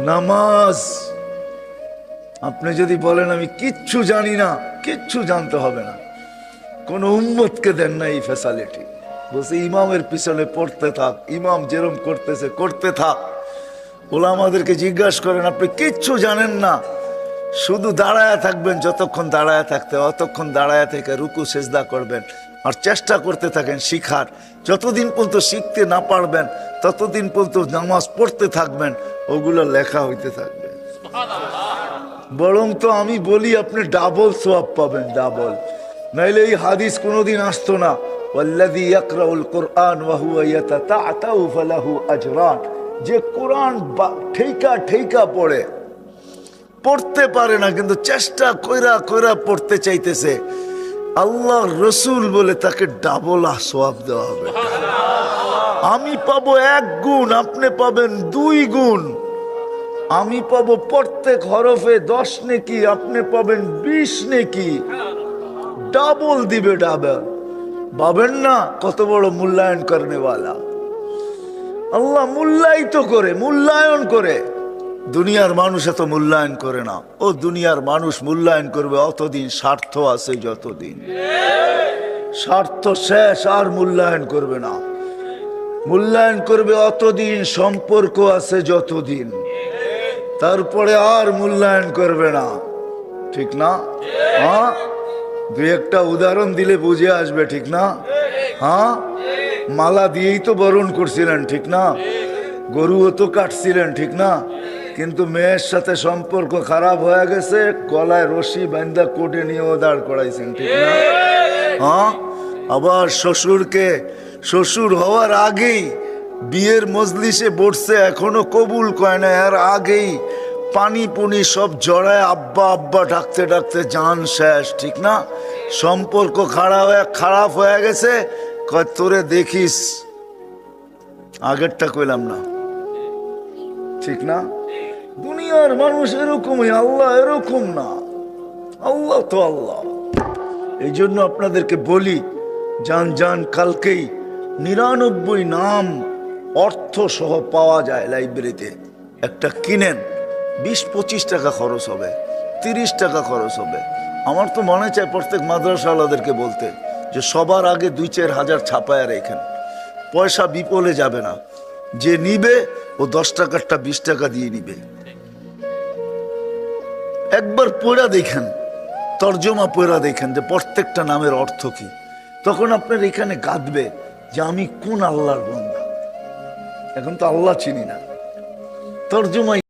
নামাজ। আপনি যদি বলেন আমি কিচ্ছু জানি না, কিচ্ছু জানতে হবে না, কোন উম্মতকে দেন না এই ফ্যাসিলিটি। বলছে ইমামের পিছনে পড়তে থাক, ইমাম যেরকম করতেছে করতে থাক। ওলামাদেরকে জিজ্ঞাসা করেন আপনি কিচ্ছু জানেন না, শুধু দাঁড়ায় থাকবেন, যতক্ষণ দাঁড়ায় থাকতে অতক্ষণ দাঁড়ায় থেকে রুকু সেজদা করবেন আর চেষ্টা করতে থাকেন শিখার। যতদিন পর্যন্ত শিখতে না পারবেন ততদিন পর্যন্ত নামাজ পড়তে থাকবেন, ওগুলো লেখা হইতে থাকবে। বরং তো আমি বলি আপনি ডাবল সওয়াব পাবেন, ডাবল। নাইলে এই হাদিস কোনোদিন আসতো না, ওয়াল্লাযী ইয়াকরাউল কুরআন ওয়া হুয়া ইয়াতাতাআতাউ ফালাহু আজরান। যে কোরআন ঠেকা ঠেকা পড়ে, পড়তে পারে না কিন্তু চেষ্টা কইরা কইরা পড়তে চাইতেছে, আল্লাহর রসুল বলে তাকে ডাবল সওয়াব দেওয়া হবে। আমি পাবো 1 গুণ, আপনি পাবেন 2 গুণ। আমি পাবো প্রত্যেক হরফে 10 নেকি, আপনি পাবেন 20 নেকি। ডাবল দিবে, ডাবল। পাবেন না? কত বড় মূল্যায়ন করেনেওয়ালা আল্লাহ। মূল্যায়িত করে, মূল্যায়ন করে। দুনিয়ার মানুষ এত মূল্যায়ন করে না। ও দুনিয়ার মানুষ মূল্যায়ন করবে অতদিন স্বার্থ আছে যতদিন, স্বার্থ শেষ আর মূল্যায়ন করবে না। মূল্যায়ন করবে অতদিন সম্পর্ক আছে যতদিন, তারপরে আর মূল্যায়ন করবে না। ঠিক না? হ্যাঁ, 2-1টা উদাহরণ দিলে বুঝে আসবে। ঠিক না? হ্যাঁ, মালা দিয়েই তো বরণ করছিলেন। ঠিক না? গরুও তো কাটছিলেন। ঠিক না? কিন্তু মেয়ের সাথে সম্পর্ক খারাপ হয়ে গেছে, গলায় রশি বান্ধা কোটে নিয়ে দাঁড় করাইছেন। ঠিক না? হ্যাঁ, আবার শ্বশুরকে, শ্বশুর হওয়ার আগেই বিয়ের মজলিসে বসছে, এখনো কবুল কয় না, এর আগেই পানি পুনি সব জড়ায় আব্বা আব্বা ডাকতে ডাকতে জান শেষ। ঠিক না? সম্পর্ক খারাপ হয়ে গেছে, কয় তোরে দেখিস, আগেরটা কইলাম না। ঠিক না? দুনিয়ার মানুষ এরকমই, আল্লাহ এরকম না। আল্লাহ তো আল্লাহ। এই জন্য আপনাদেরকে বলি, জান জান কালকেই 99 নাম অর্থ সহ পাওয়া যায় লাইব্রেরিতে। একটা কিনেন, 20-25 টাকা খরচ হবে, 30 টাকা খরচ হবে। আমার তো মনে চায় প্রত্যেক মাদ্রাসাওয়ালাদেরকে বলতে যে সবার আগে 2-4 হাজার ছাপায় রেখেন, পয়সা বিপলে যাবে না। যে নিবে ও 10 টাকারটা 20 টাকা দিয়ে নিবে। একবার পড়া দেখেন, তর্জমা পড়া দেখেন যে প্রত্যেকটা নামের অর্থ কি। তখন আপনার এখানে গাঁথবে যে আমি কোন আল্লাহর বান্দা। এখন তো আল্লাহ চিনি না, তর্জমা